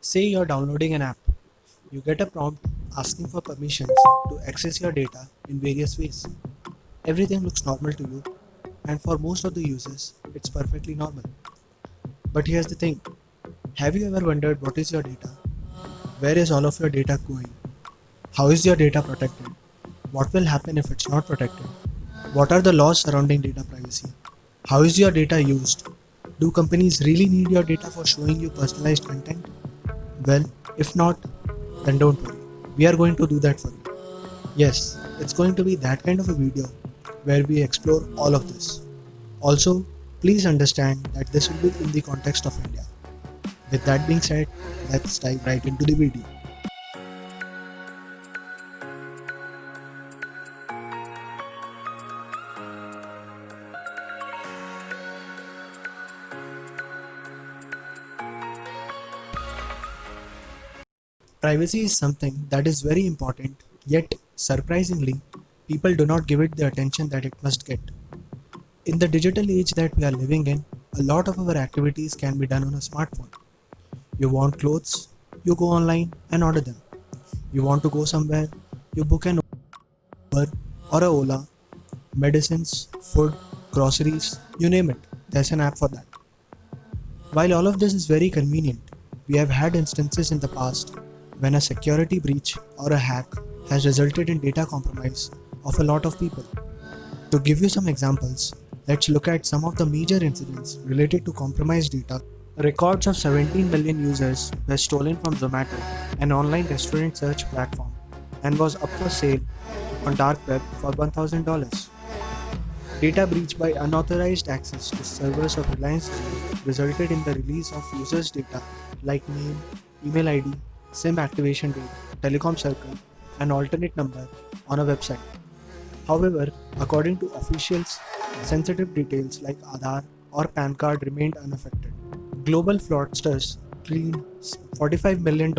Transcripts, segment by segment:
Say you're downloading an app. You get a prompt asking for permissions to access your data in various ways. Everything looks normal to you, and for most of the users, it's perfectly normal. But here's the thing, have you ever wondered what is your data? Where is all of your data going? How is your data protected? What will happen if it's not protected? What are the laws surrounding data privacy? How is your data used? Do companies really need your data for showing you personalized content? Well, if not, then don't worry. We are going to do that for you. Yes, it's going to be that kind of a video where we explore all of this. Also, please understand that this will be in the context of India. With that being said, let's dive right into the video. Privacy is something that is very important, yet surprisingly, people do not give it the attention that it must get. In the digital age that we are living in, a lot of our activities can be done on a smartphone. You want clothes, you go online and order them. You want to go somewhere, you book an Uber or a Ola, medicines, food, groceries, you name it. There's an app for that. While all of this is very convenient, we have had instances in the past when a security breach or a hack has resulted in data compromise of a lot of people. To give you some examples, let's look at some of the major incidents related to compromised data. Records of 17 million users were stolen from Zomato, an online restaurant search platform, and was up for sale on dark web for $1,000. Data breach by unauthorized access to servers of Reliance Jio resulted in the release of users' data like name, email ID, SIM activation date, telecom circle, and alternate number on a website. However, according to officials, sensitive details like Aadhaar or PAN card remained unaffected. Global fraudsters cleaned $45 million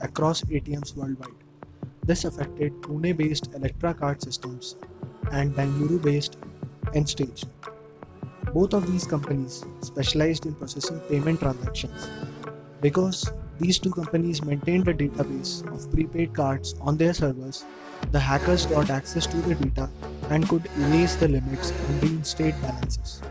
across ATMs worldwide. This affected Pune-based Electra card systems and Bangalore-based Enstage. Both of these companies specialized in processing payment transactions. Because these two companies maintained a database of prepaid cards on their servers, the hackers got access to the data and could erase the limits and reinstate balances.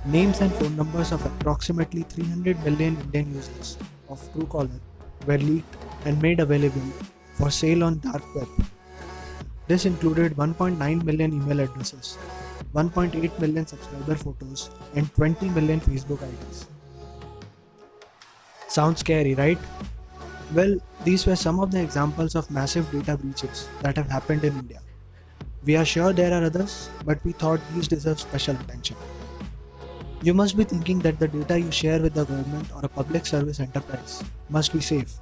Names and phone numbers of approximately 300 million Indian users of Truecaller were leaked and made available for sale on dark web. This included 1.9 million email addresses, 1.8 million subscriber photos, and 20 million Facebook IDs. Sounds scary, right? Well, these were some of the examples of massive data breaches that have happened in India. We are sure there are others, but we thought these deserve special attention. You must be thinking that the data you share with the government or a public service enterprise must be safe,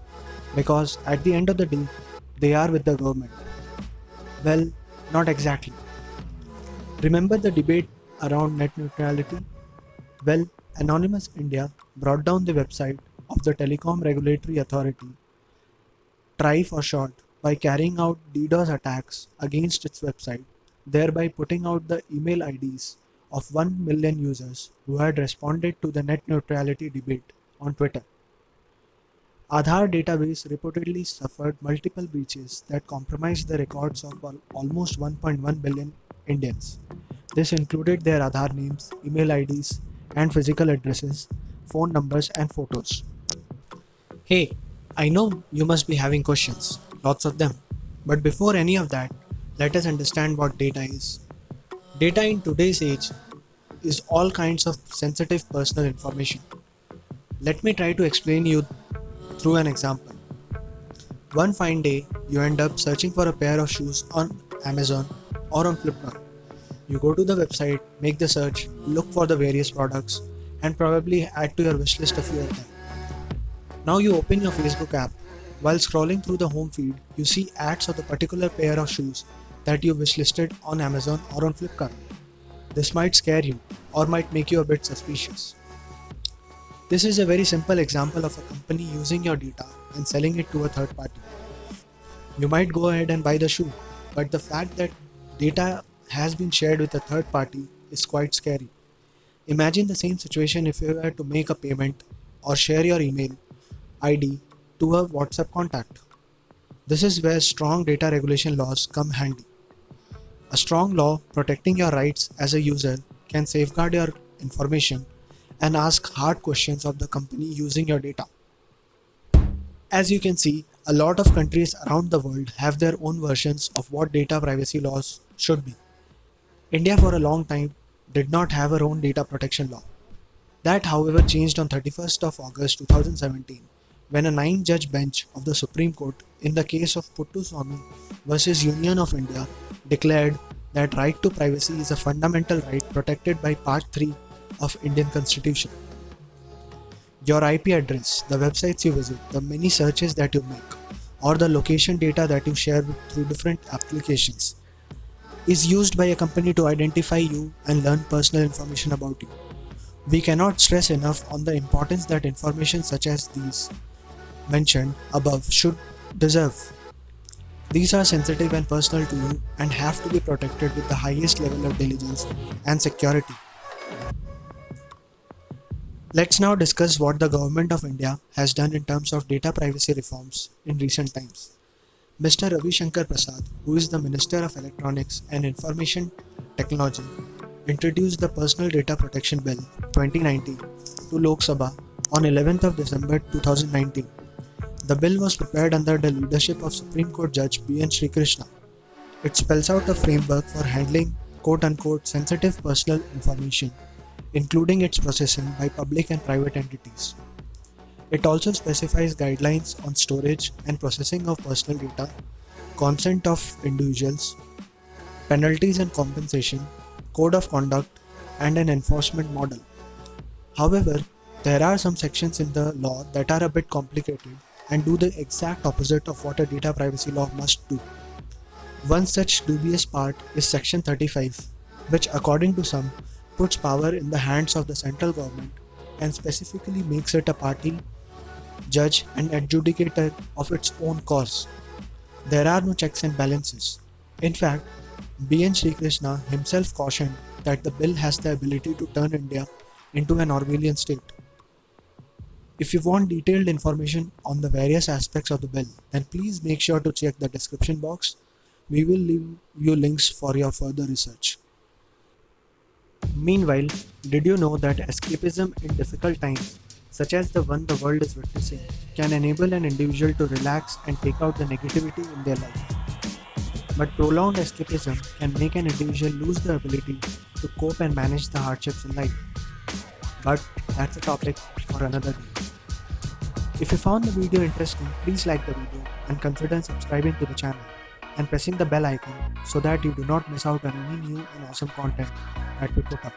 because at the end of the day, they are with the government. Well, not exactly. Remember the debate around net neutrality? Well, Anonymous India brought down the website of the Telecom Regulatory Authority, TRAI for short, by carrying out DDoS attacks against its website, thereby putting out the email IDs of 1 million users who had responded to the net neutrality debate on Twitter. Aadhaar database reportedly suffered multiple breaches that compromised the records of almost 1.1 billion Indians. This included their Aadhaar names, email IDs, and physical addresses, phone numbers, and photos. Hey, I know you must be having questions, lots of them. But before any of that, let us understand what data is. Data in today's age is all kinds of sensitive personal information. Let me try to explain you through an example. One fine day, you end up searching for a pair of shoes on Amazon or on Flipkart. You go to the website, make the search, look for the various products, and probably add to your wishlist a few of them. Now you open your Facebook app. While scrolling through the home feed, you see ads of the particular pair of shoes that you wishlisted on Amazon or on Flipkart. This might scare you or might make you a bit suspicious. This is a very simple example of a company using your data and selling it to a third party. You might go ahead and buy the shoe, but the fact that data has been shared with a third party is quite scary. Imagine the same situation if you were to make a payment or share your email ID to a WhatsApp contact. This is where strong data regulation laws come handy. A strong law protecting your rights as a user can safeguard your information and ask hard questions of the company using your data. As you can see, a lot of countries around the world have their own versions of what data privacy laws should be. India for a long time did not have her own data protection law. That, however, changed on 31st of August 2017 when a 9-judge bench of the Supreme Court in the case of Puttaswamy versus Union of India declared that right to privacy is a fundamental right protected by Part 3 of Indian Constitution. Your IP address, the websites you visit, the many searches that you make, or the location data that you share through different applications is used by a company to identify you and learn personal information about you. We cannot stress enough on the importance that information such as these mentioned above should deserve. These are sensitive and personal to you and have to be protected with the highest level of diligence and security. Let's now discuss what the Government of India has done in terms of data privacy reforms in recent times. Mr. Ravi Shankar Prasad, who is the Minister of Electronics and Information Technology, introduced the Personal Data Protection Bill 2019 to Lok Sabha on 11th of December 2019. The bill was prepared under the leadership of Supreme Court Judge B. N. Srikrishna. It spells out a framework for handling quote-unquote sensitive personal information, including its processing by public and private entities. It also specifies guidelines on storage and processing of personal data, consent of individuals, penalties and compensation, code of conduct, and an enforcement model. However, there are some sections in the law that are a bit complicated and do the exact opposite of what a data privacy law must do. One such dubious part is Section 35, which, according to some, puts power in the hands of the central government and specifically makes it a party, judge, and adjudicator of its own cause. There are no checks and balances. In fact, B. N. Srikrishna himself cautioned that the bill has the ability to turn India into an Orwellian state. If you want detailed information on the various aspects of the bill, then please make sure to check the description box. We will leave you links for your further research. Meanwhile, did you know that escapism in difficult times, such as the one the world is witnessing, can enable an individual to relax and take out the negativity in their life? But prolonged escapism can make an individual lose the ability to cope and manage the hardships in life. But that's a topic for another day. If you found the video interesting, please like the video and consider subscribing to the channel and pressing the bell icon so that you do not miss out on any new and awesome content that we put up.